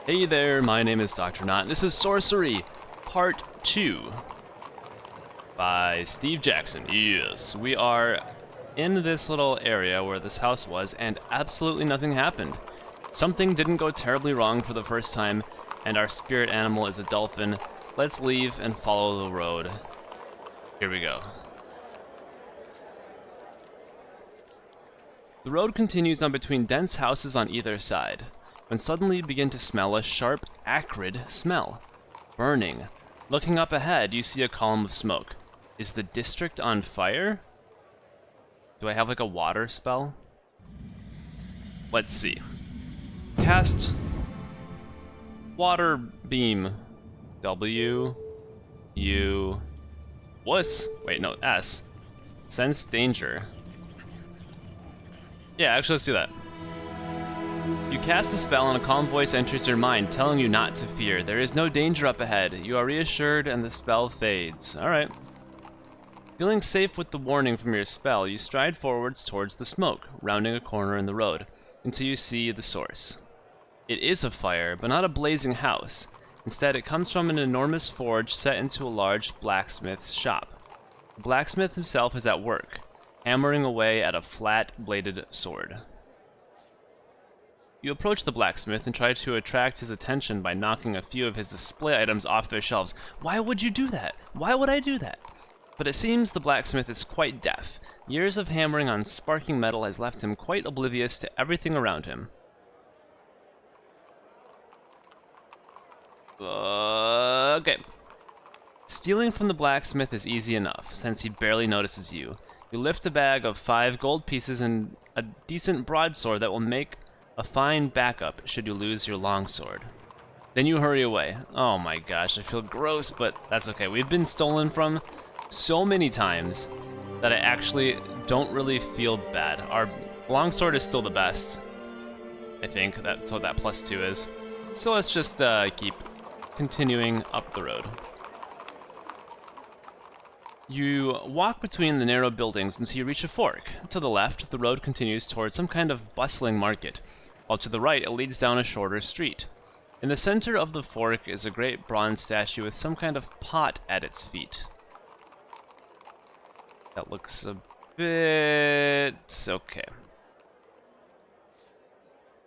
Hey there, my name is Dr. Nought. This is Sorcery, Part 2 by Steve Jackson. Yes, we are in this little area where this house was, and absolutely nothing happened. Something didn't go terribly wrong for the first time, and our spirit animal is a dolphin. Let's leave and follow the road. Here we go. The road continues on between dense houses on either side, when suddenly you begin to smell a sharp, acrid smell. Burning. Looking up ahead, you see a column of smoke. Is the district on fire? Do I have like a water spell? Let's see. Cast water beam. W U wuss. Wait, no, S. Sense danger. Yeah, actually, let's do that. You cast the spell and a calm voice enters your mind, telling you not to fear. There is no danger up ahead. You are reassured and the spell fades. Alright. Feeling safe with the warning from your spell, you stride forwards towards the smoke, rounding a corner in the road, until you see the source. It is a fire, but not a blazing house. Instead, it comes from an enormous forge set into a large blacksmith's shop. The blacksmith himself is at work, hammering away at a flat-bladed sword. You approach the blacksmith and try to attract his attention by knocking a few of his display items off their shelves. Why would you do that? Why would I do that? But it seems the blacksmith is quite deaf. Years of hammering on sparking metal has left him quite oblivious to everything around him. Okay. Stealing from the blacksmith is easy enough, since he barely notices you. You lift a bag of 5 gold pieces and a decent broadsword that will make a fine backup should you lose your longsword. Then you hurry away. Oh my gosh, I feel gross, but that's okay. We've been stolen from so many times that I actually don't really feel bad. Our longsword is still the best, I think. That's what that +2 is. So let's just keep continuing up the road. You walk between the narrow buildings until you reach a fork. To the left, the road continues towards some kind of bustling market, while to the right, it leads down a shorter street. In the center of the fork is a great bronze statue with some kind of pot at its feet. That looks a bit okay.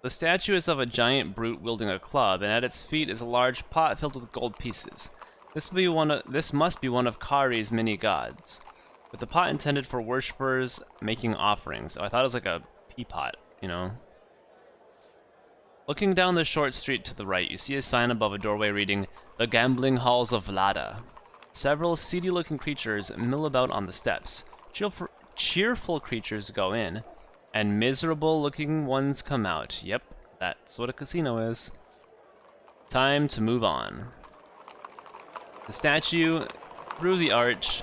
The statue is of a giant brute wielding a club, and at its feet is a large pot filled with gold pieces. This must be one of Kharé's many gods, with the pot intended for worshippers making offerings. Oh, I thought it was like a pea pot, you know? Looking down the short street to the right, you see a sign above a doorway reading, "The Gambling Halls of Lada." Several seedy-looking creatures mill about on the steps. Cheerful creatures go in, and miserable-looking ones come out. Yep, that's what a casino is. Time to move on. The statue, through the arch,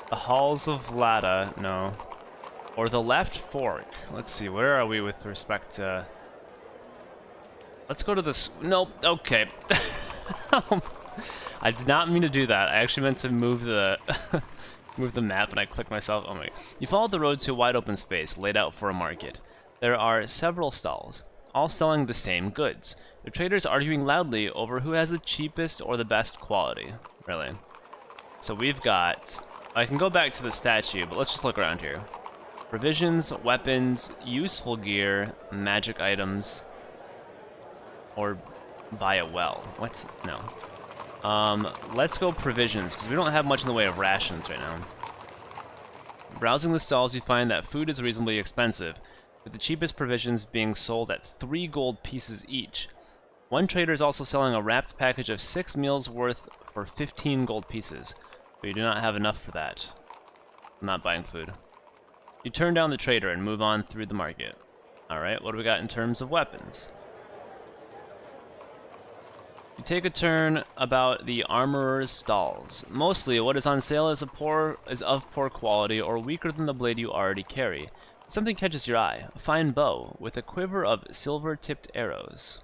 the halls of Lada, no. Or the left fork. Let's see, where are we with respect to... Let's go to this... Nope, okay. I did not mean to do that. I actually meant to move the... move the map and I clicked myself. Oh my... You follow the road to a wide open space laid out for a market. There are several stalls, all selling the same goods. The traders arguing loudly over who has the cheapest or the best quality. Really. So we've got... I can go back to the statue, but let's just look around here. Provisions, weapons, useful gear, magic items, or buy a well. What? No. Let's go provisions, because we don't have much in the way of rations right now. Browsing the stalls, you find that food is reasonably expensive, with the cheapest provisions being sold at 3 gold pieces each. One trader is also selling a wrapped package of 6 meals worth for 15 gold pieces, but you do not have enough for that. I'm not buying food. You turn down the trader and move on through the market. Alright, what do we got in terms of weapons? You take a turn about the armorer's stalls. Mostly, what is on sale is of poor quality or weaker than the blade you already carry. Something catches your eye. A fine bow with a quiver of silver-tipped arrows.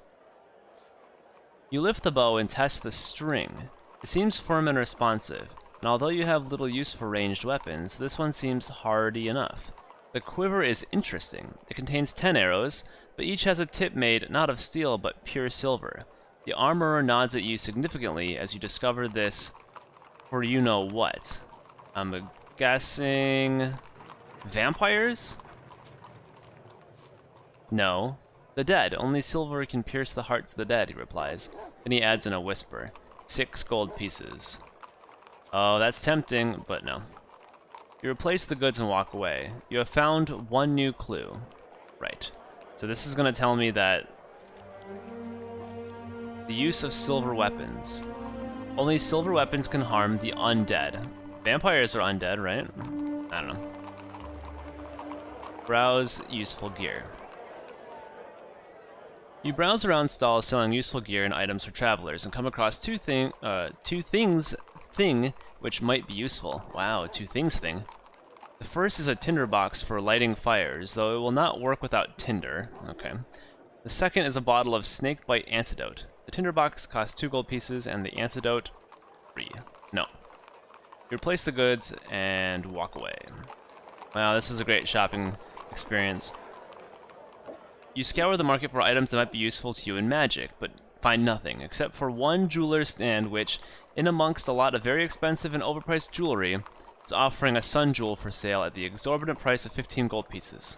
You lift the bow and test the string. It seems firm and responsive, and although you have little use for ranged weapons, this one seems hardy enough. The quiver is interesting. It contains 10 arrows, but each has a tip made not of steel but pure silver. The armorer nods at you significantly as you discover this for you know what. I'm guessing vampires? No. The dead. Only silver can pierce the hearts of the dead, he replies. Then he adds in a whisper, 6 gold pieces. Oh, that's tempting, but no. You replace the goods and walk away. You have found one new clue. Right. So this is going to tell me that the use of silver weapons. Only silver weapons can harm the undead. Vampires are undead, right? I don't know. Browse useful gear. You browse around stalls selling useful gear and items for travelers and come across two things which might be useful. Wow, two things thing. The first is a tinder box for lighting fires, though it will not work without tinder. Okay. The second is a bottle of snakebite antidote. The tinder box costs 2 gold pieces and the antidote 3. No. You replace the goods and walk away. Wow, this is a great shopping experience. You scour the market for items that might be useful to you in magic, but find nothing, except for one jeweler's stand which, in amongst a lot of very expensive and overpriced jewelry, is offering a sun jewel for sale at the exorbitant price of 15 gold pieces.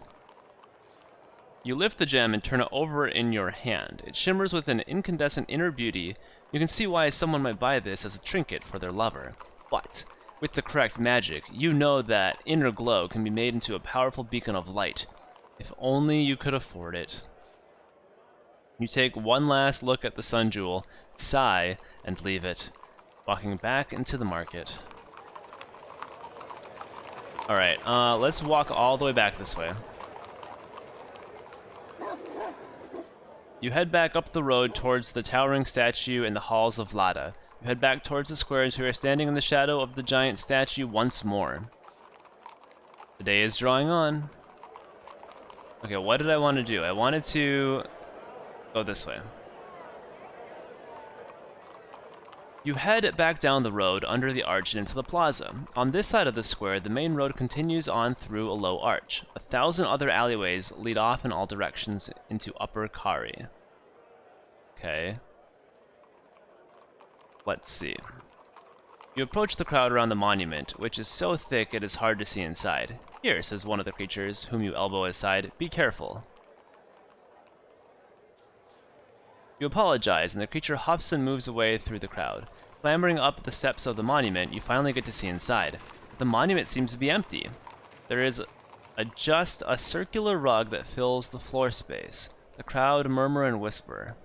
You lift the gem and turn it over in your hand. It shimmers with an incandescent inner beauty. You can see why someone might buy this as a trinket for their lover. But, with the correct magic, you know that inner glow can be made into a powerful beacon of light. If only you could afford it. You take one last look at the sun jewel, sigh, and leave it, walking back into the market. Alright, let's walk all the way back this way. You head back up the road towards the towering statue in the halls of Lada. You head back towards the square until you're standing in the shadow of the giant statue once more. The day is drawing on. Okay, what did I want to do? I wanted to go this way. You head back down the road under the arch and into the plaza. On this side of the square, the main road continues on through a low arch. 1,000 other alleyways lead off in all directions into Upper Kharé. Okay. Let's see. You approach the crowd around the monument, which is so thick it is hard to see inside. Here, says one of the creatures, whom you elbow aside, be careful. You apologize, and the creature huffs and moves away through the crowd. Clambering up the steps of the monument, you finally get to see inside. The monument seems to be empty. There is just a circular rug that fills the floor space. The crowd murmur and whisper.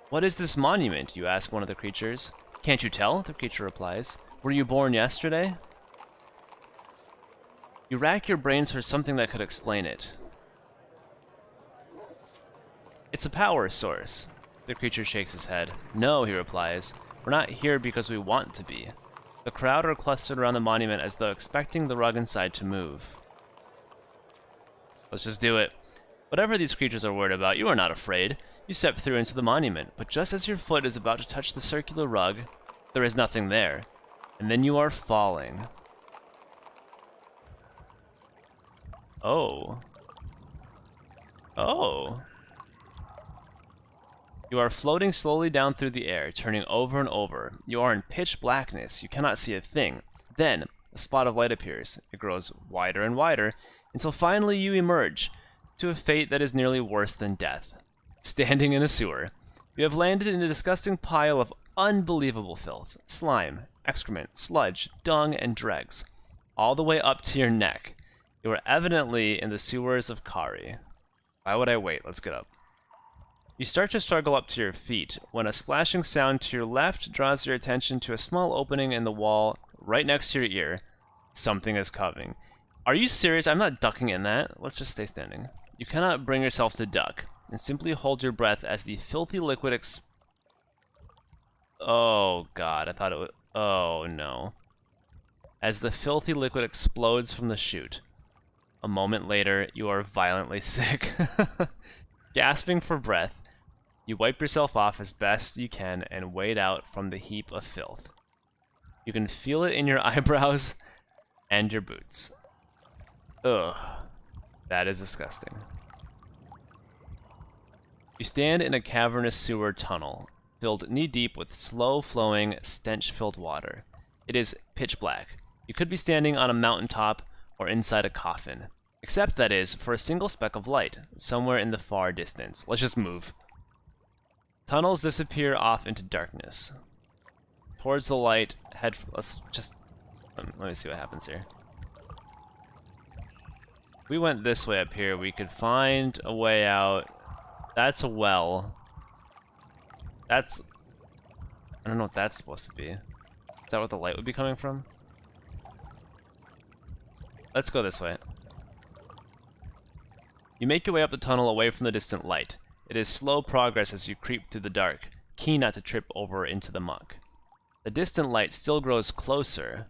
What is this monument? You ask one of the creatures. Can't you tell? The creature replies. Were you born yesterday? You rack your brains for something that could explain it. It's a power source. The creature shakes his head. No, he replies. We're not here because we want to be. The crowd are clustered around the monument as though expecting the rug inside to move. Let's just do it. Whatever these creatures are worried about, you are not afraid. You step through into the monument, but just as your foot is about to touch the circular rug, there is nothing there. And then you are falling. Oh. Oh. You are floating slowly down through the air, turning over and over. You are in pitch blackness. You cannot see a thing. Then, a spot of light appears. It grows wider and wider, until finally you emerge to a fate that is nearly worse than death. Standing in a sewer, you have landed in a disgusting pile of unbelievable filth. Slime, excrement, sludge, dung, and dregs. All the way up to your neck. You are evidently in the sewers of Kharé. Why would I wait? Let's get up. You start to struggle up to your feet when a splashing sound to your left draws your attention to a small opening in the wall right next to your ear. Something is coming. Are you serious? I'm not ducking in that. Let's just stay standing. You cannot bring yourself to duck, and simply hold your breath as the filthy liquid Oh god, I thought it was... Oh no. As the filthy liquid explodes from the chute. A moment later, you are violently sick. Gasping for breath, you wipe yourself off as best you can and wade out from the heap of filth. You can feel it in your eyebrows and your boots. Ugh. That is disgusting. You stand in a cavernous sewer tunnel, filled knee-deep with slow-flowing, stench-filled water. It is pitch black. You could be standing on a mountaintop or inside a coffin. Except, that is, for a single speck of light, somewhere in the far distance. Let's just move. Tunnels disappear off into darkness. Towards the light, head... Let's just... Let me see what happens here. If we went this way up here, we could find a way out. That's a well. That's... I don't know what that's supposed to be. Is that where the light would be coming from? Let's go this way. You make your way up the tunnel away from the distant light. It is slow progress as you creep through the dark, keen not to trip over into the muck. The distant light still grows closer.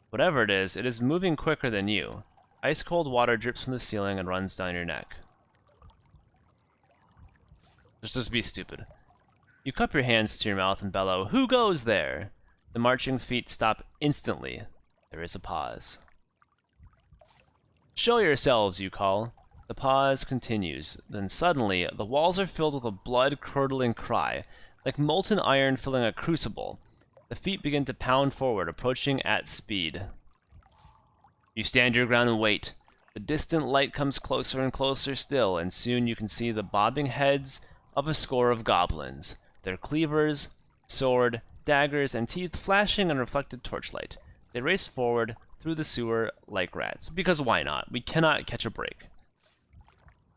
Whatever it is moving quicker than you. Ice-cold water drips from the ceiling and runs down your neck. Just be stupid. You cup your hands to your mouth and bellow, "Who goes there?" The marching feet stop instantly. There is a pause. "Show yourselves," you call. The pause continues. Then suddenly, the walls are filled with a blood-curdling cry, like molten iron filling a crucible. The feet begin to pound forward, approaching at speed. You stand your ground and wait. The distant light comes closer and closer still, and soon you can see the bobbing heads of a score of goblins, their cleavers, sword, daggers, and teeth flashing in reflected torchlight. They race forward through the sewer like rats, because why not? We cannot catch a break.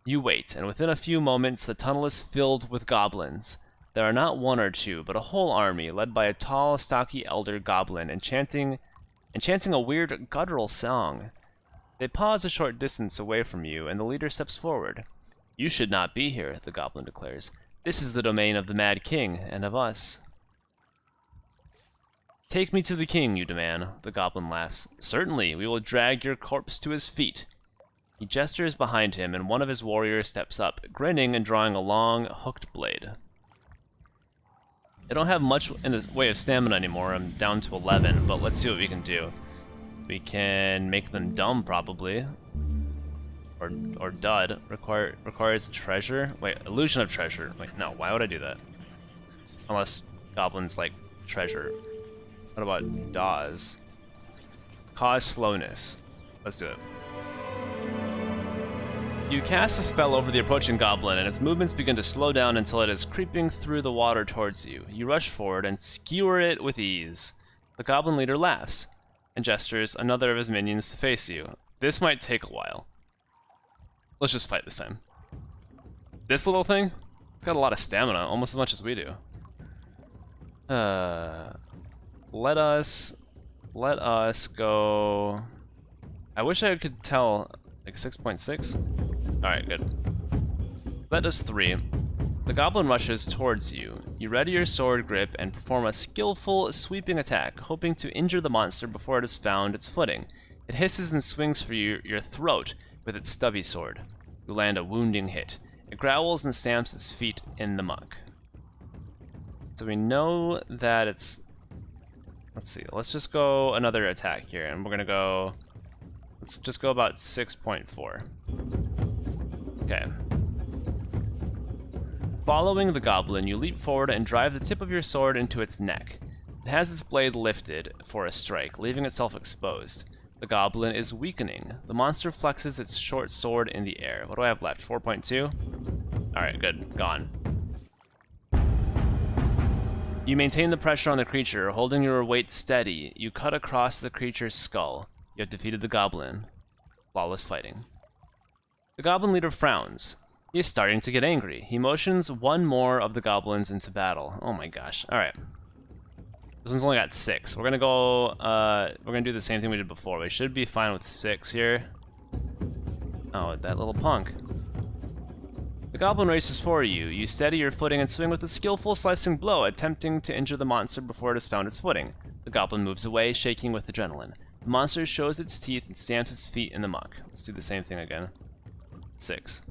You wait, and within a few moments the tunnel is filled with goblins. There are not one or two, but a whole army, led by a tall, stocky elder goblin, enchanting a weird guttural song. They pause a short distance away from you, and the leader steps forward. "You should not be here," the goblin declares. "This is the domain of the Mad King, and of us." "Take me to the king," you demand. The goblin laughs. "Certainly, we will drag your corpse to his feet." He gestures behind him, and one of his warriors steps up, grinning and drawing a long, hooked blade. I don't have much in the way of stamina anymore. I'm down to 11, but let's see what we can do. We can make them dumb, probably. Or dud. Requires a treasure. Wait, illusion of treasure. Wait, no, why would I do that? Unless goblins like treasure. What about Dawes? Cause slowness. Let's do it. You cast a spell over the approaching goblin, and its movements begin to slow down until it is creeping through the water towards you. You rush forward and skewer it with ease. The goblin leader laughs and gestures another of his minions to face you. This might take a while. Let's just fight this time. This little thing? It's got a lot of stamina, almost as much as we do. Let us go... I wish I could tell, like 6.6? Alright, good. That does 3. The goblin rushes towards you. You ready your sword grip and perform a skillful, sweeping attack, hoping to injure the monster before it has found its footing. It hisses and swings for your throat with its stubby sword. You land a wounding hit. It growls and stamps its feet in the muck. So we know that it's... Let's see, let's just go another attack here, and we're gonna go... Let's just go about 6.4. Okay. Following the goblin, you leap forward and drive the tip of your sword into its neck. It has its blade lifted for a strike, leaving itself exposed. The goblin is weakening. The monster flexes its short sword in the air. What do I have left? 4.2? Alright, good. Gone. You maintain the pressure on the creature, holding your weight steady. You cut across the creature's skull. You have defeated the goblin. Flawless fighting. The goblin leader frowns. He is starting to get angry. He motions one more of the goblins into battle. Oh my gosh. Alright. This one's only got 6. We're gonna go, we're gonna do the same thing we did before. We should be fine with 6 here. Oh, that little punk. The goblin races for you. You steady your footing and swing with a skillful slicing blow, attempting to injure the monster before it has found its footing. The goblin moves away, shaking with adrenaline. The monster shows its teeth and stamps its feet in the muck. Let's do the same thing again. 6.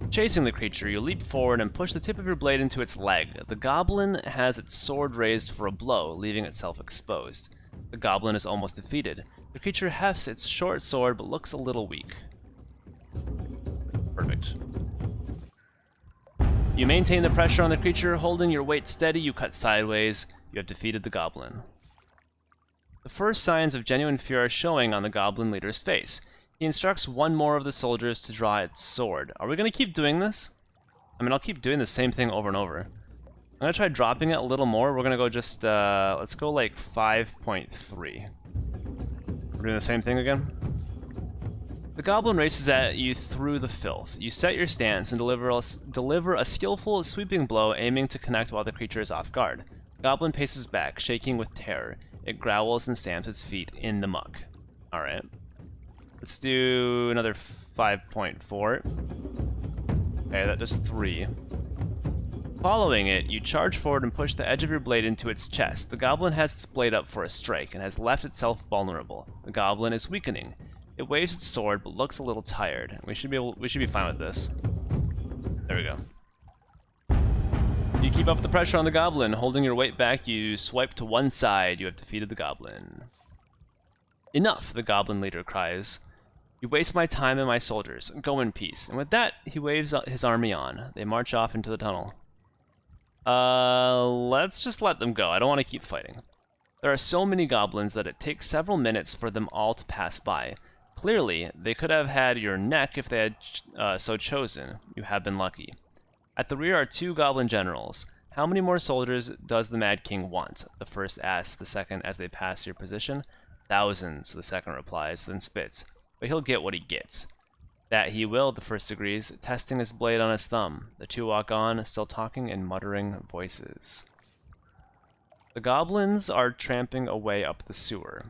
Chasing the creature, you leap forward and push the tip of your blade into its leg. The goblin has its sword raised for a blow, leaving itself exposed. The goblin is almost defeated. The creature hefts its short sword but looks a little weak. Perfect. You maintain the pressure on the creature, holding your weight steady, you cut sideways. You have defeated the goblin. The first signs of genuine fear are showing on the goblin leader's face. He instructs one more of the soldiers to draw its sword. Are we going to keep doing this? I mean, I'll keep doing the same thing over and over. I'm going to try dropping it a little more. We're going to go just, let's go like 5.3. We're doing the same thing again. The goblin races at you through the filth. You set your stance and deliver a skillful sweeping blow, aiming to connect while the creature is off guard. The goblin paces back, shaking with terror. It growls and stamps its feet in the muck. Alright. Let's do another 5.4. Okay, that does 3. Following it, you charge forward and push the edge of your blade into its chest. The goblin has its blade up for a strike and has left itself vulnerable. The goblin is weakening. It waves its sword, but looks a little tired. We should be fine with this. There we go. You keep up the pressure on the goblin. Holding your weight back, you swipe to one side. You have defeated the goblin. Enough, the goblin leader cries. You waste my time and my soldiers. Go in peace. And with that, he waves his army on. They march off into the tunnel. Let's just let them go. I don't want to keep fighting. There are so many goblins that it takes several minutes for them all to pass by. Clearly, they could have had your neck if they had so chosen. You have been lucky. At the rear are 2 goblin generals. How many more soldiers does the Mad King want? The first asks the second as they pass your position. Thousands, the second replies, then spits. But he'll get what he gets. That he will, the first agrees, testing his blade on his thumb. The 2 walk on, still talking in muttering voices. The goblins are tramping away up the sewer.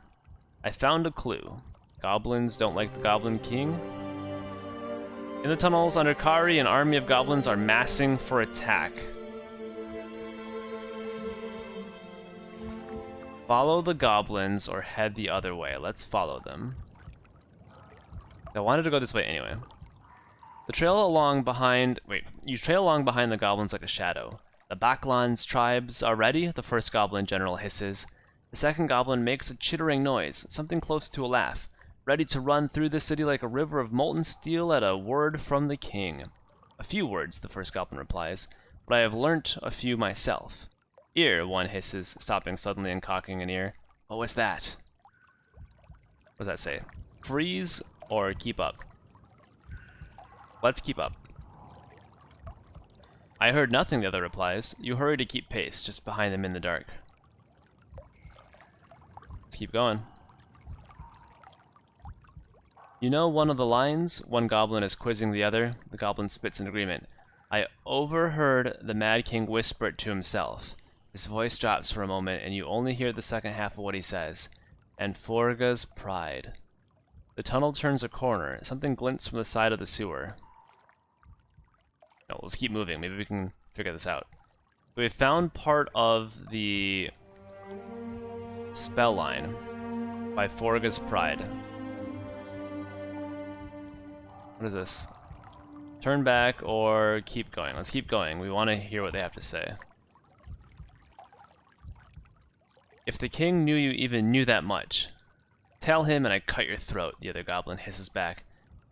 I found a clue. Goblins don't like the Goblin King. In the tunnels under Kharé, an army of goblins are massing for attack. Follow the goblins or head the other way. Let's follow them. I wanted to go this way anyway. You trail along behind the goblins like a shadow. The Baklan's tribes are ready, the first goblin general hisses. The second goblin makes a chittering noise, something close to a laugh. Ready to run through the city like a river of molten steel at a word from the king. A few words, the first goblin replies, but I have learnt a few myself. Ear, one hisses, stopping suddenly and cocking an ear. What was that? What does that say? Freeze or keep up? Let's keep up. I heard nothing, the other replies. You hurry to keep pace, just behind them in the dark. Let's keep going. You know one of the lines? One goblin is quizzing the other. The goblin spits in agreement. I overheard the Mad King whisper it to himself. His voice drops for a moment, and you only hear the second half of what he says. And Forga's pride. The tunnel turns a corner. Something glints from the side of the sewer. No, let's keep moving. Maybe we can figure this out. So we found part of the spell line by Forga's pride. What is this? Turn back or keep going. Let's keep going. We want to hear what they have to say. If the king knew you even knew that much, tell him and I cut your throat, the other goblin hisses back.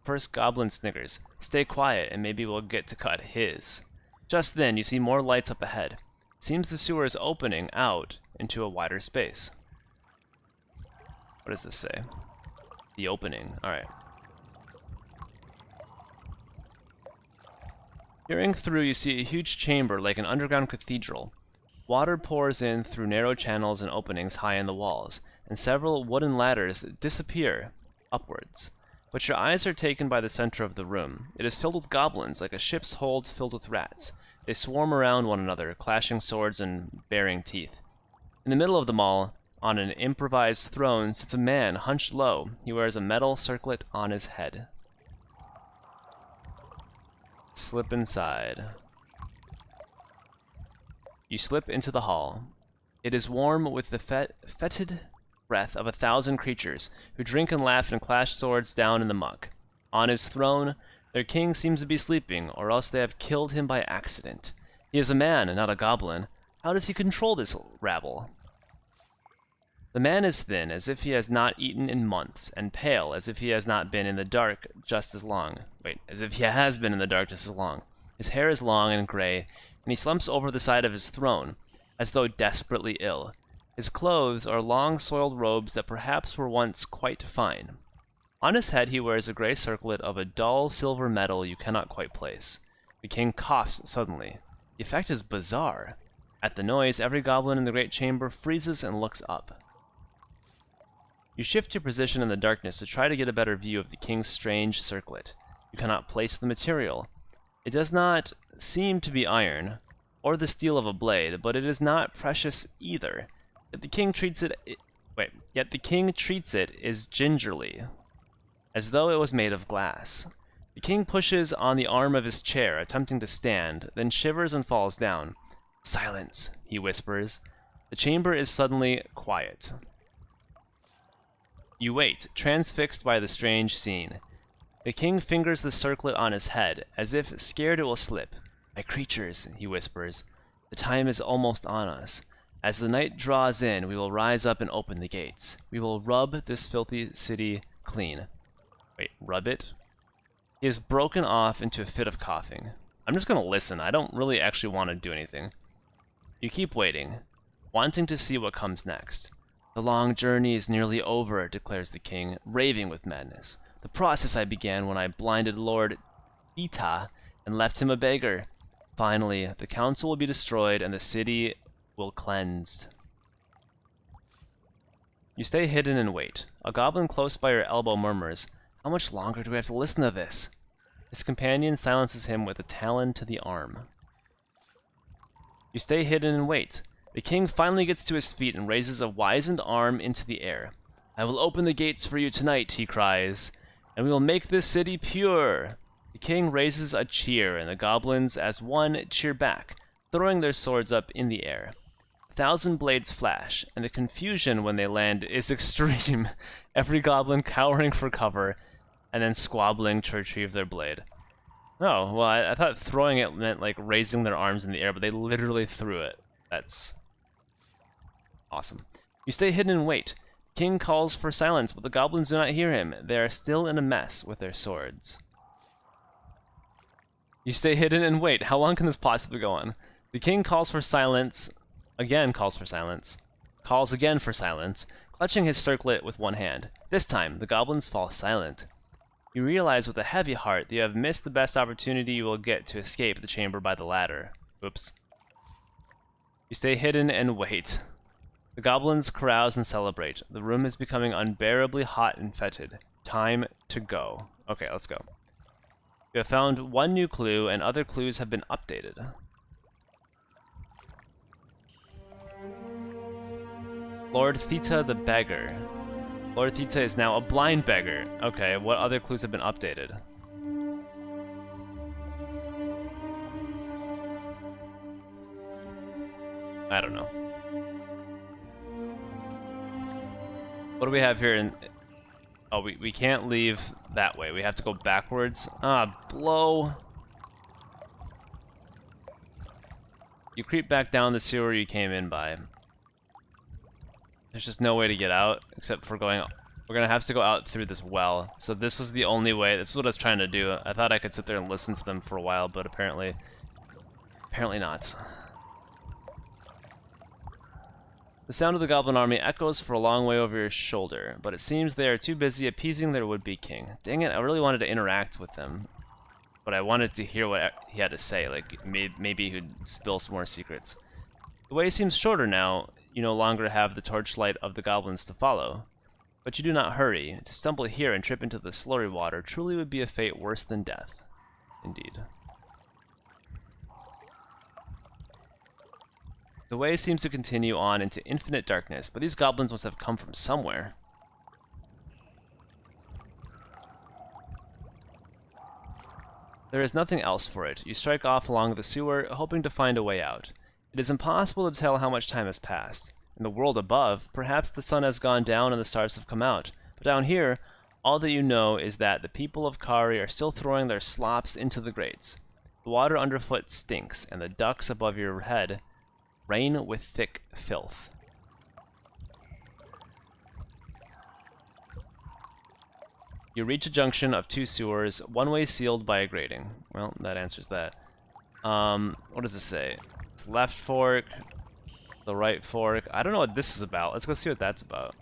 First goblin sniggers. Stay quiet and maybe we'll get to cut his. Just then you see more lights up ahead. It seems the sewer is opening out into a wider space. What does this say? The opening. Alright. Peering through, you see a huge chamber like an underground cathedral. Water pours in through narrow channels and openings high in the walls, and several wooden ladders disappear upwards. But your eyes are taken by the center of the room. It is filled with goblins, like a ship's hold filled with rats. They swarm around one another, clashing swords and baring teeth. In the middle of them all, on an improvised throne, sits a man hunched low. He wears a metal circlet on his head. Slip inside. You slip into the hall. It is warm with the fetid breath of 1,000 creatures, who drink and laugh and clash swords down in the muck. On his throne, their king seems to be sleeping, or else they have killed him by accident. He is a man and not a goblin. How does he control this rabble? The man is thin, as if he has not eaten in months, and pale, as if he has not been in the dark just as long. Wait, as if he has been in the dark just as long. His hair is long and gray, and he slumps over the side of his throne, as though desperately ill. His clothes are long soiled robes that perhaps were once quite fine. On his head he wears a gray circlet of a dull silver metal you cannot quite place. The king coughs suddenly. The effect is bizarre. At the noise, every goblin in the great chamber freezes and looks up. You shift your position in the darkness to try to get a better view of the king's strange circlet. You cannot place the material. It does not seem to be iron, or the steel of a blade, but it is not precious either. Yet the king treats it as gingerly, as though it was made of glass. The king pushes on the arm of his chair, attempting to stand, then shivers and falls down. "Silence," he whispers. The chamber is suddenly quiet. You wait, transfixed by the strange scene. The king fingers the circlet on his head, as if scared it will slip. "My creatures," he whispers, "the time is almost on us. As the night draws in, we will rise up and open the gates. We will rub this filthy city clean." Wait, rub it? He is broken off into a fit of coughing. I'm just gonna listen. I don't really actually want to do anything. You keep waiting, wanting to see what comes next. "The long journey is nearly over," declares the king, raving with madness. "The process I began when I blinded Lord Ita and left him a beggar. Finally, the council will be destroyed and the city will cleansed." You stay hidden and wait. A goblin close by your elbow murmurs, "How much longer do we have to listen to this?" His companion silences him with a talon to the arm. You stay hidden and wait. The king finally gets to his feet and raises a wizened arm into the air. "I will open the gates for you tonight," he cries, "and we will make this city pure." The king raises a cheer, and the goblins as one cheer back, throwing their swords up in the air. 1,000 blades flash, and the confusion when they land is extreme, every goblin cowering for cover, and then squabbling to retrieve their blade. Oh, well, I thought throwing it meant like raising their arms in the air, but they literally threw it. That's awesome. You stay hidden and wait. The king calls for silence, but the goblins do not hear him. They are still in a mess with their swords. You stay hidden and wait. How long can this possibly go on? The king calls for silence, again calls for silence, calls again for silence, clutching his circlet with one hand. This time, the goblins fall silent. You realize with a heavy heart that you have missed the best opportunity you will get to escape the chamber by the ladder. Oops. You stay hidden and wait. The goblins carouse and celebrate. The room is becoming unbearably hot and fetid. Time to go. Okay, let's go. You have found one new clue, and other clues have been updated. Lord Theta the Beggar. Lord Theta is now a blind beggar. Okay, what other clues have been updated? I don't know. What do we have here? Oh, we can't leave that way. We have to go backwards. Ah, blow. You creep back down the sewer you came in by. There's just no way to get out except for going. We're gonna have to go out through this well. So this was the only way. This is what I was trying to do. I thought I could sit there and listen to them for a while, but apparently not. The sound of the goblin army echoes for a long way over your shoulder, but it seems they are too busy appeasing their would-be king. Dang it, I really wanted to interact with them, but I wanted to hear what he had to say, like maybe he'd spill some more secrets. The way seems shorter now. You no longer have the torchlight of the goblins to follow. But you do not hurry. To stumble here and trip into the slurry water truly would be a fate worse than death. Indeed. The way seems to continue on into infinite darkness, but these goblins must have come from somewhere. There is nothing else for it. You strike off along the sewer, hoping to find a way out. It is impossible to tell how much time has passed. In the world above, perhaps the sun has gone down and the stars have come out. But down here, all that you know is that the people of Kharé are still throwing their slops into the grates. The water underfoot stinks, and the ducks above your head rain with thick filth. You reach a junction of two sewers, one way sealed by a grating. Well, that answers that. What does this say? It's left fork, the right fork. I don't know what this is about. Let's go see what that's about.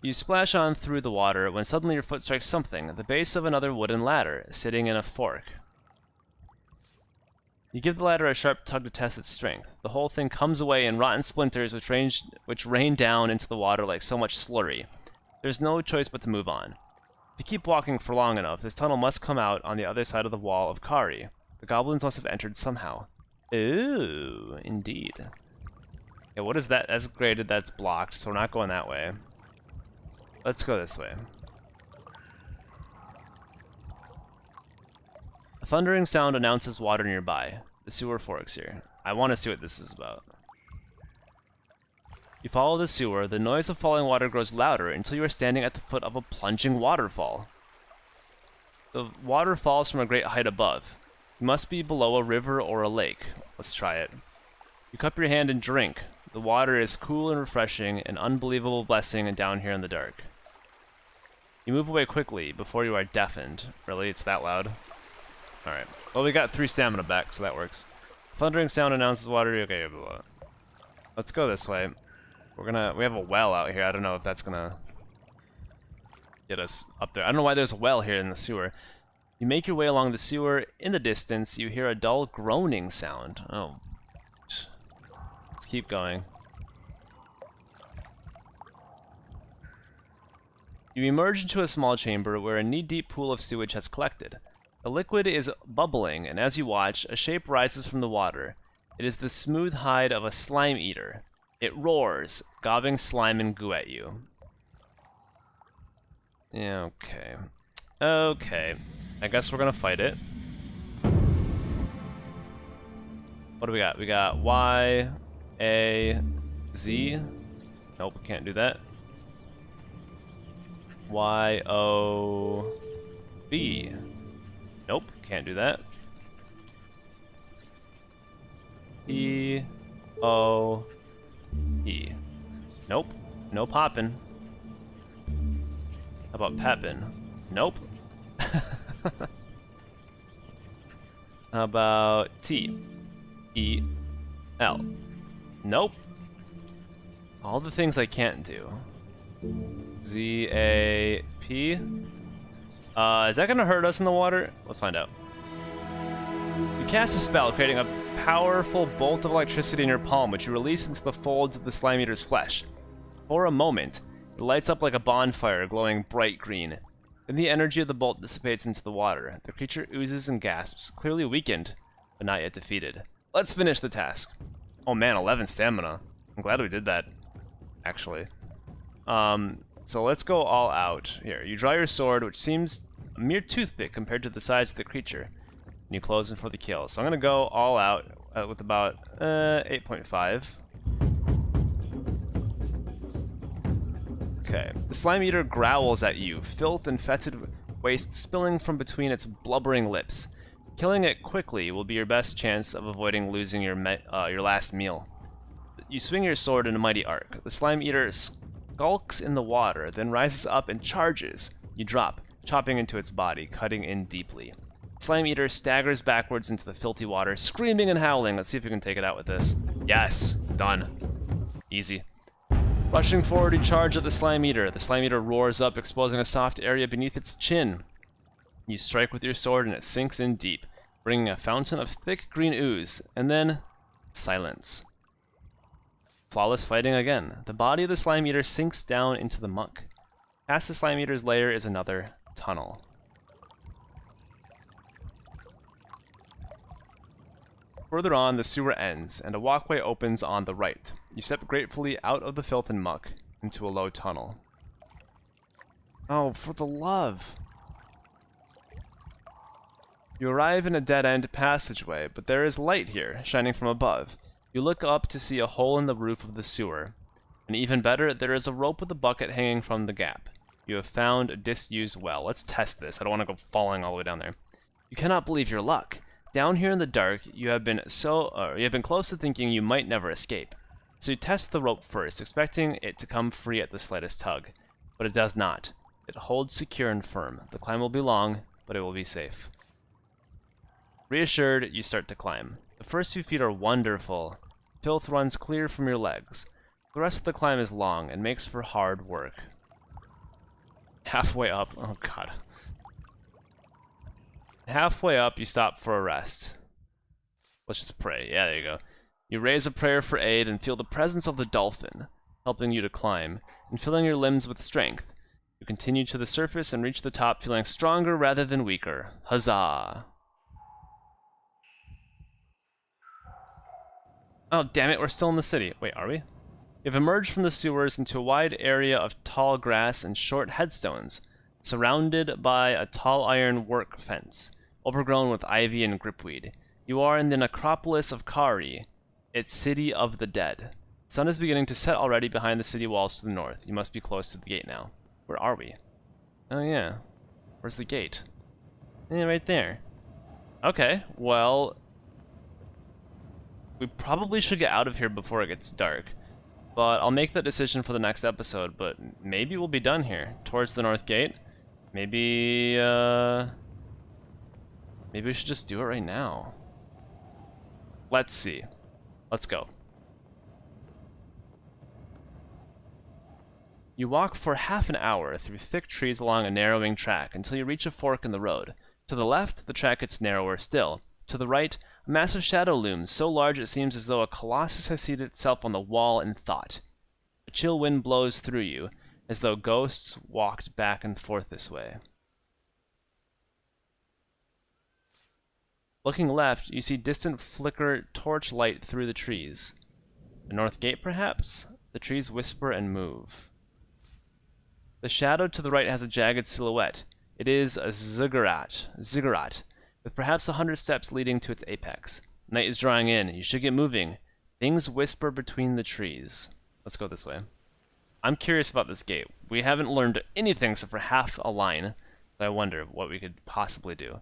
You splash on through the water when suddenly your foot strikes something, the base of another wooden ladder, sitting in a fork. You give the ladder a sharp tug to test its strength. The whole thing comes away in rotten splinters which rain down into the water like so much slurry. There's no choice but to move on. If you keep walking for long enough, this tunnel must come out on the other side of the wall of Kharé. The goblins must have entered somehow. Ooh, indeed. Okay, what is that? That's graded, that's blocked, so we're not going that way. Let's go this way. A thundering sound announces water nearby. The sewer forks here. I want to see what this is about. You follow the sewer. The noise of falling water grows louder until you are standing at the foot of a plunging waterfall. The water falls from a great height above. You must be below a river or a lake. Let's try it. You cup your hand and drink. The water is cool and refreshing, an unbelievable blessing down here in the dark. You move away quickly before you are deafened. Really? It's that loud? Alright. Well, we got 3 stamina back, so that works. Thundering sound announces water. Okay, blah, blah. Let's go this way. We have a well out here. I don't know if that's gonna get us up there. I don't know why there's a well here in the sewer. You make your way along the sewer. In the distance, you hear a dull groaning sound. Oh. Let's keep going. You emerge into a small chamber where a knee-deep pool of sewage has collected. The liquid is bubbling, and as you watch, a shape rises from the water. It is the smooth hide of a slime eater. It roars, gobbing slime and goo at you. Yeah, okay. Okay. I guess we're gonna fight it. What do we got? We got Y, A, Z. Nope, can't do that. Y, O, B. Nope, can't do that. E, O, E. Nope, no poppin'. How about peppin'? Nope. How about T, E, L? Nope. All the things I can't do. Z, A, P. Is that gonna hurt us in the water? Let's find out. You cast a spell, creating a powerful bolt of electricity in your palm, which you release into the folds of the slime eater's flesh. For a moment, it lights up like a bonfire, glowing bright green. Then the energy of the bolt dissipates into the water. The creature oozes and gasps, clearly weakened, but not yet defeated. Let's finish the task. Oh man, 11 stamina. I'm glad we did that, actually. So let's go all out. Here, you draw your sword, which seems a mere toothpick compared to the size of the creature. And you close in for the kill. So I'm going to go all out with about 8.5. Okay. The slime eater growls at you, filth and fetid waste spilling from between its blubbering lips. Killing it quickly will be your best chance of avoiding losing your last meal. You swing your sword in a mighty arc. The slime eater skulks in the water, then rises up and charges. You drop, chopping into its body, cutting in deeply. Slime eater staggers backwards into the filthy water, screaming and howling. Let's see if we can take it out with this. Yes, done. Easy. Rushing forward, you charge at the slime eater. The slime eater roars up, exposing a soft area beneath its chin. You strike with your sword and it sinks in deep, bringing a fountain of thick green ooze, and then silence. Flawless fighting again. The body of the slime eater sinks down into the muck. Past the slime eater's lair is another tunnel. Further on, the sewer ends, and a walkway opens on the right. You step gratefully out of the filth and muck into a low tunnel. Oh, for the love! You arrive in a dead-end passageway, but there is light here, shining from above. You look up to see a hole in the roof of the sewer. And even better, there is a rope with a bucket hanging from the gap. You have found a disused well. Let's test this. I don't want to go falling all the way down there. You cannot believe your luck. Down here in the dark, you have been close to thinking you might never escape. So you test the rope first, expecting it to come free at the slightest tug. But it does not. It holds secure and firm. The climb will be long, but it will be safe. Reassured, you start to climb. The first few feet are wonderful. Filth runs clear from your legs. The rest of the climb is long and makes for hard work. Halfway up, oh god. Halfway up, you stop for a rest. Let's just pray. Yeah, there you go. You raise a prayer for aid and feel the presence of the dolphin, helping you to climb, and filling your limbs with strength. You continue to the surface and reach the top, feeling stronger rather than weaker. Huzzah! Oh, damn it, we're still in the city. Wait, are we? You've emerged from the sewers into a wide area of tall grass and short headstones, surrounded by a tall iron work fence, overgrown with ivy and gripweed. You are in the necropolis of Kharé, its city of the dead. The sun is beginning to set already behind the city walls to the north. You must be close to the gate now. Where are we? Oh yeah. Where's the gate? Yeah, right there. Okay, well, we probably should get out of here before it gets dark. But I'll make that decision for the next episode, but maybe we'll be done here. Towards the north gate. Maybe we should just do it right now. Let's see. Let's go. You walk for half an hour through thick trees along a narrowing track until you reach a fork in the road. To the left, the track gets narrower still. To the right, a massive shadow looms, so large it seems as though a colossus has seated itself on the wall in thought. A chill wind blows through you, as though ghosts walked back and forth this way. Looking left, you see distant flicker torchlight through the trees. The north gate, perhaps? The trees whisper and move. The shadow to the right has a jagged silhouette. It is a ziggurat, with perhaps 100 steps leading to its apex. Night is drawing in. You should get moving. Things whisper between the trees. Let's go this way. I'm curious about this gate. We haven't learned anything except for half a line, so I wonder what we could possibly do.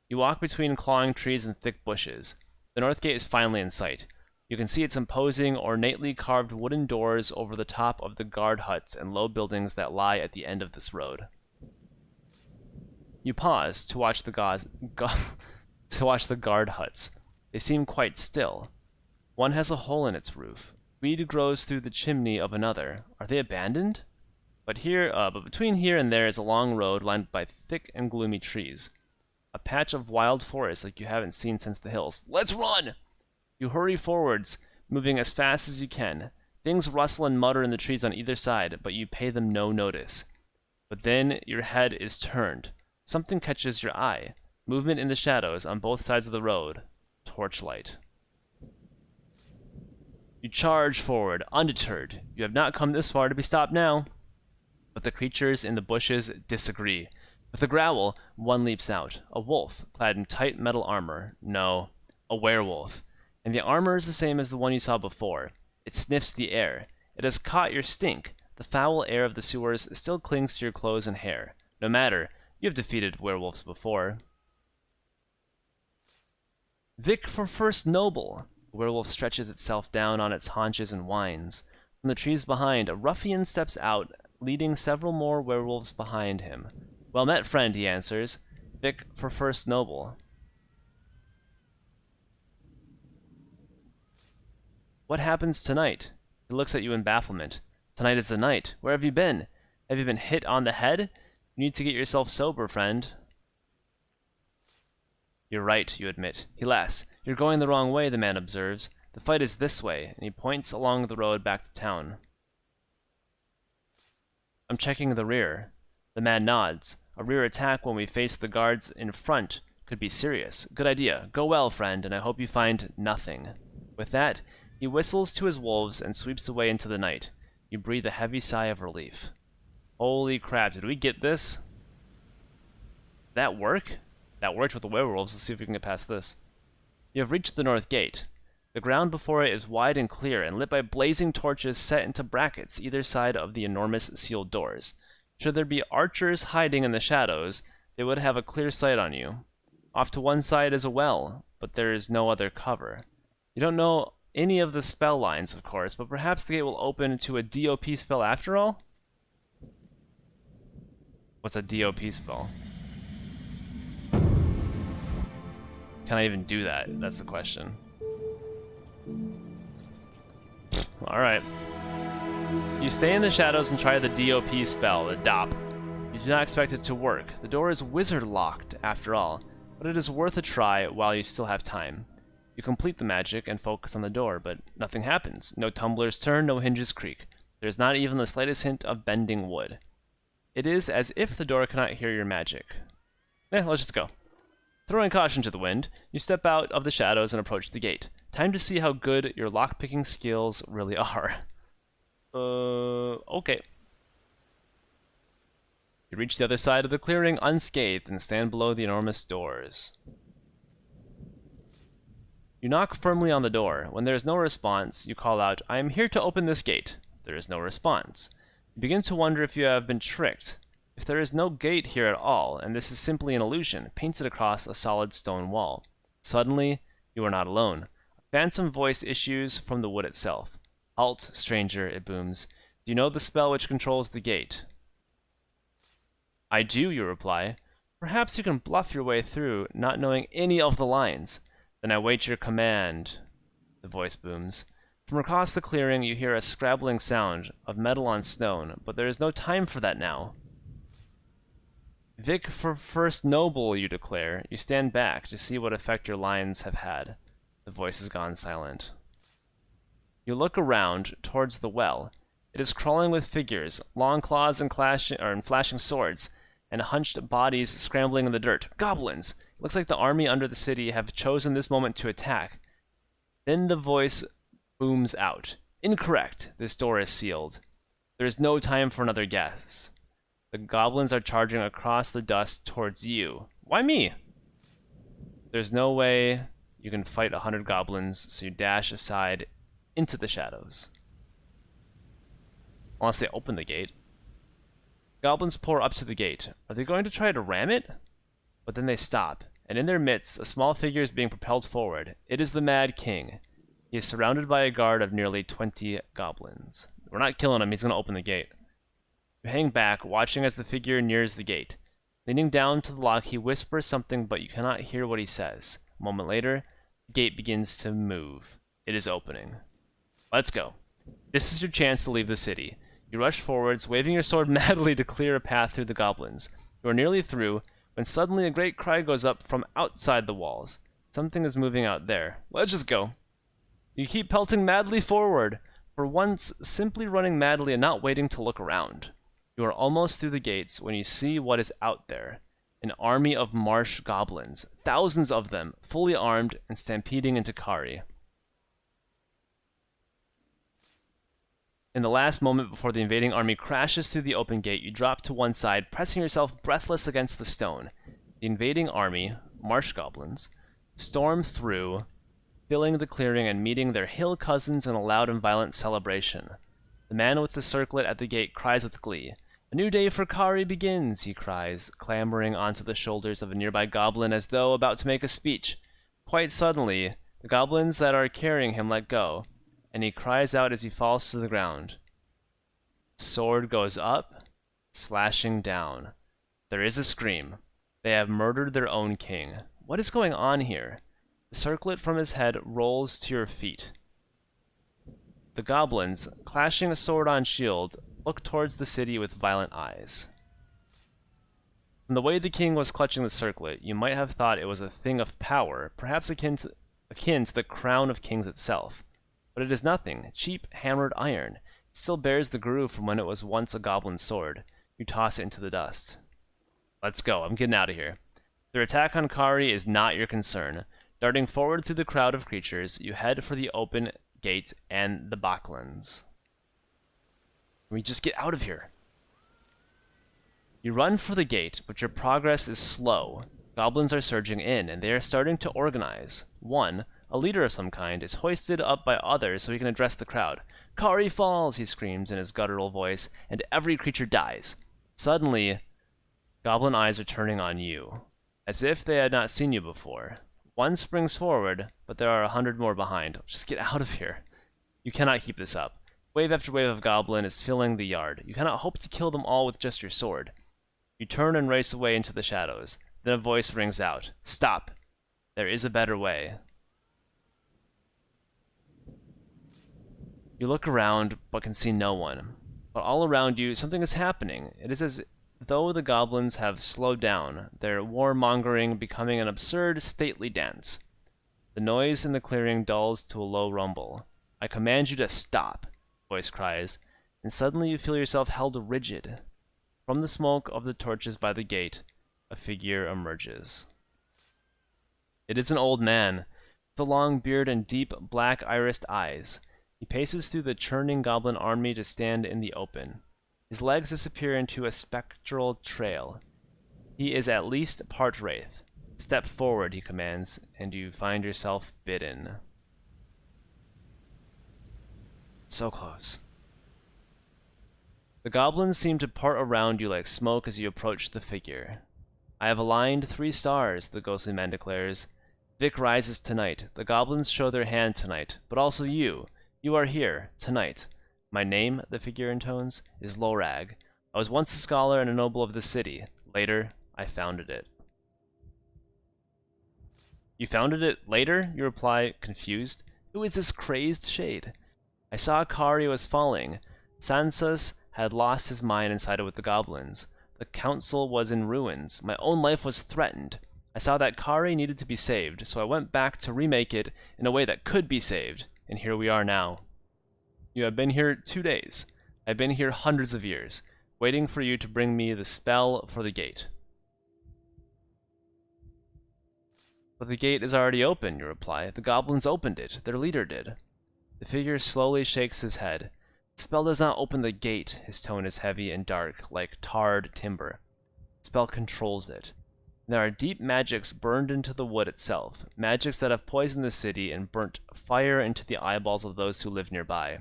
You walk between clawing trees and thick bushes. The north gate is finally in sight. You can see its imposing, ornately carved wooden doors over the top of the guard huts and low buildings that lie at the end of this road. You pause to watch the guard huts. They seem quite still. One has a hole in its roof. Weed grows through the chimney of another. Are they abandoned? But between here and there is a long road lined by thick and gloomy trees. A patch of wild forest like you haven't seen since the hills. Let's run! You hurry forwards, moving as fast as you can. Things rustle and mutter in the trees on either side, but you pay them no notice. But then your head is turned. Something catches your eye. Movement in the shadows on both sides of the road. Torchlight. You charge forward, undeterred. You have not come this far to be stopped now. But the creatures in the bushes disagree. With a growl, one leaps out. A wolf, clad in tight metal armor. No, a werewolf. And the armor is the same as the one you saw before. It sniffs the air. It has caught your stink. The foul air of the sewers still clings to your clothes and hair. No matter, you have defeated werewolves before. Vic for first noble! The werewolf stretches itself down on its haunches and whines. From the trees behind, a ruffian steps out, leading several more werewolves behind him. Well met, friend, he answers. Vic for first noble. What happens tonight? He looks at you in bafflement. Tonight is the night. Where have you been? Have you been hit on the head? You need to get yourself sober, friend. You're right, you admit. He laughs. You're going the wrong way, the man observes. The fight is this way, and he points along the road back to town. I'm checking the rear. The man nods. A rear attack when we face the guards in front could be serious. Good idea. Go well, friend, and I hope you find nothing. With that, he whistles to his wolves and sweeps away into the night. You breathe a heavy sigh of relief. Holy crap, did we get this? Did that work? That worked with the werewolves. Let's see if we can get past this. You have reached the north gate. The ground before it is wide and clear and lit by blazing torches set into brackets either side of the enormous sealed doors. Should there be archers hiding in the shadows, they would have a clear sight on you. Off to one side is a well, but there is no other cover. You don't know any of the spell lines, of course, but perhaps the gate will open to a DOP spell after all? What's a DOP spell? Can I even do that? That's the question. Alright. You stay in the shadows and try the DOP spell, the DOP. You do not expect it to work. The door is wizard locked, after all, but it is worth a try while you still have time. You complete the magic and focus on the door, but nothing happens. No tumblers turn, no hinges creak. There is not even the slightest hint of bending wood. It is as if the door cannot hear your magic. Let's just go. Throwing caution to the wind, you step out of the shadows and approach the gate. Time to see how good your lockpicking skills really are. Okay. You reach the other side of the clearing unscathed and stand below the enormous doors. You knock firmly on the door. When there is no response, you call out, "I am here to open this gate." There is no response. You begin to wonder if you have been tricked. If there is no gate here at all, and this is simply an illusion, painted across a solid stone wall. Suddenly, you are not alone. A phantom voice issues from the wood itself. "Halt, stranger," it booms. "Do you know the spell which controls the gate?" "I do," you reply. "Perhaps you can bluff your way through, not knowing any of the lines." "Then I wait your command," the voice booms. From across the clearing, you hear a scrabbling sound of metal on stone, but there is no time for that now. "Vic for first noble," you declare. You stand back to see what effect your lines have had. The voice has gone silent. You look around towards the well. It is crawling with figures, long claws and flashing swords, and hunched bodies scrambling in the dirt. Goblins! It looks like the army under the city have chosen this moment to attack. Then the voice booms out. "Incorrect. This door is sealed. There is no time for another guess. The goblins are charging across the dust towards you." Why me? There's no way you can fight 100 goblins, so you dash aside into the shadows. Unless they open the gate. Goblins pour up to the gate. Are they going to try to ram it? But then they stop, and in their midst, a small figure is being propelled forward. It is the Mad King. He is surrounded by a guard of nearly 20 goblins. We're not killing him, he's going to open the gate. You hang back, watching as the figure nears the gate. Leaning down to the lock, he whispers something, but you cannot hear what he says. A moment later, the gate begins to move. It is opening. Let's go. This is your chance to leave the city. You rush forwards, waving your sword madly to clear a path through the goblins. You are nearly through, when suddenly a great cry goes up from outside the walls. Something is moving out there. Let's just go. You keep pelting madly forward, for once simply running madly and not waiting to look around. You are almost through the gates when you see what is out there. An army of marsh goblins, thousands of them, fully armed and stampeding into Kharé. In the last moment before the invading army crashes through the open gate, you drop to one side, pressing yourself breathless against the stone. The invading army, marsh goblins, storm through, filling the clearing and meeting their hill cousins in a loud and violent celebration. The man with the circlet at the gate cries with glee. "A new day for Kharé begins," he cries, clambering onto the shoulders of a nearby goblin as though about to make a speech. Quite suddenly, the goblins that are carrying him let go, and he cries out as he falls to the ground. Sword goes up, slashing down. There is a scream. They have murdered their own king. What is going on here? The circlet from his head rolls to your feet. The goblins, clashing sword on shield, look towards the city with violent eyes. From the way the king was clutching the circlet, you might have thought it was a thing of power, perhaps akin to the crown of kings itself. But it is nothing, cheap, hammered iron. It still bears the groove from when it was once a goblin sword. You toss it into the dust. Let's go, I'm getting out of here. Their attack on Kharé is not your concern. Darting forward through the crowd of creatures, you head for the open gate and the Bachlands. We just get out of here. You run for the gate, but your progress is slow. Goblins are surging in, and they are starting to organize. One, a leader of some kind, is hoisted up by others so he can address the crowd. "Kharé falls," he screams in his guttural voice, "and every creature dies." Suddenly, goblin eyes are turning on you, as if they had not seen you before. One springs forward, but there are 100 more behind. Just get out of here. You cannot keep this up. Wave after wave of goblin is filling the yard. You cannot hope to kill them all with just your sword. You turn and race away into the shadows. Then a voice rings out. Stop. There is a better way. You look around, but can see no one. But all around you, something is happening. It is as though the goblins have slowed down, their warmongering becoming an absurd, stately dance. The noise in the clearing dulls to a low rumble. I command you to stop, voice cries, and suddenly you feel yourself held rigid. From the smoke of the torches by the gate, a figure emerges. It is an old man, with a long beard and deep, black irised eyes. He paces through the churning goblin army to stand in the open. His legs disappear into a spectral trail. He is at least part wraith. Step forward, he commands, and you find yourself bidden. So close. The goblins seem to part around you like smoke as you approach the figure. I have aligned 3 stars, the ghostly man declares. Vic rises tonight. The goblins show their hand tonight, but also you. You are here, tonight. My name, the figure intones, is Lorag. I was once a scholar and a noble of the city. Later, I founded it. You founded it later? You reply, confused. Who is this crazed shade? I saw Kharé was falling. Sansas had lost his mind and sided with the goblins. The council was in ruins. My own life was threatened. I saw that Kharé needed to be saved, so I went back to remake it in a way that could be saved. And here we are now. You have been here 2 days. I've been here hundreds of years, waiting for you to bring me the spell for the gate. But the gate is already open, you reply. The goblins opened it. Their leader did. The figure slowly shakes his head. The spell does not open the gate. His tone is heavy and dark, like tarred timber. The spell controls it. There are deep magics burned into the wood itself, magics that have poisoned the city and burnt fire into the eyeballs of those who live nearby.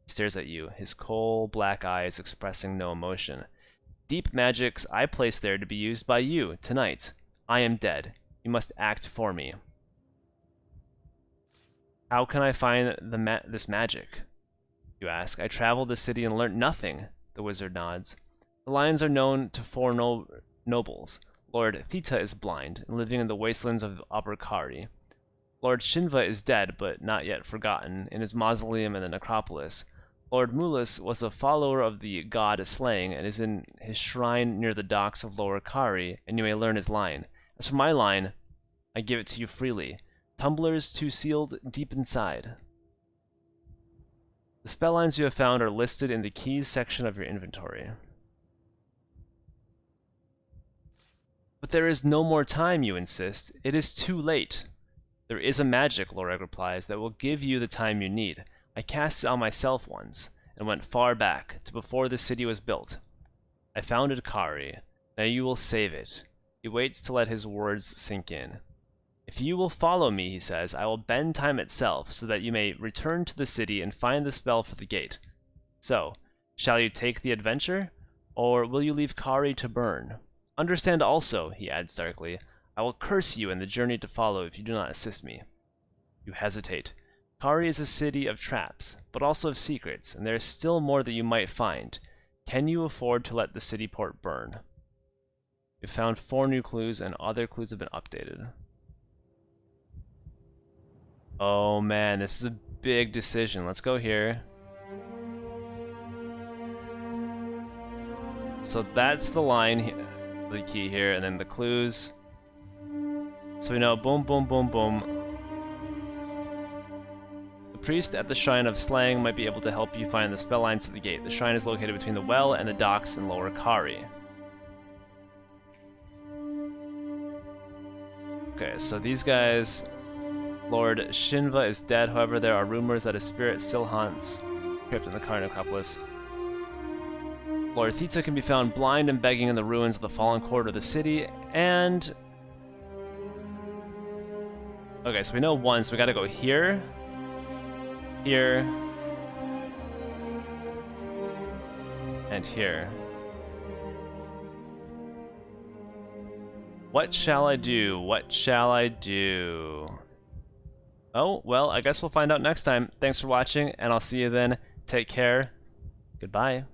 He stares at you, his coal-black eyes expressing no emotion. Deep magics I place there to be used by you, tonight. I am dead. You must act for me. How can I find this magic? You ask. I traveled the city and learnt nothing, the wizard nods. The lines are known to 4 nobles. Lord Theta is blind, and living in the wastelands of Upper Kharé. Lord Shinva is dead, but not yet forgotten, in his mausoleum in the necropolis. Lord Mulus was a follower of the god Slaying, and is in his shrine near the docks of Lower Kharé, and you may learn his line. As for my line, I give it to you freely. Tumblers too sealed deep inside. The spell lines you have found are listed in the keys section of your inventory. But there is no more time, you insist. It is too late. There is a magic, Lorag replies, that will give you the time you need. I cast it on myself once, and went far back, to before the city was built. I founded Kharé. Now you will save it. He waits to let his words sink in. If you will follow me, he says, I will bend time itself, so that you may return to the city and find the spell for the gate. So, shall you take the adventure, or will you leave Kharé to burn? Understand also, he adds darkly, I will curse you in the journey to follow if you do not assist me. You hesitate. Kharé is a city of traps, but also of secrets, and there is still more that you might find. Can you afford to let the city port burn? You've found 4 new clues, and other clues have been updated. Oh man, this is a big decision. Let's go here. So that's the line, the key here, and then the clues. So we know boom, boom, boom, boom. The priest at the Shrine of Slaying might be able to help you find the spell lines to the gate. The shrine is located between the well and the docks in Lower Kharé. Okay, so these guys... Lord Shinva is dead, however there are rumors that his spirit still haunts crypt in the Kharé necropolis. Lord Theta can be found blind and begging in the ruins of the fallen quarter of the city, and... Okay, so we know one, so we gotta go here, here, and here. What shall I do? What shall I do? Oh, well, I guess we'll find out next time. Thanks for watching, and I'll see you then. Take care. Goodbye.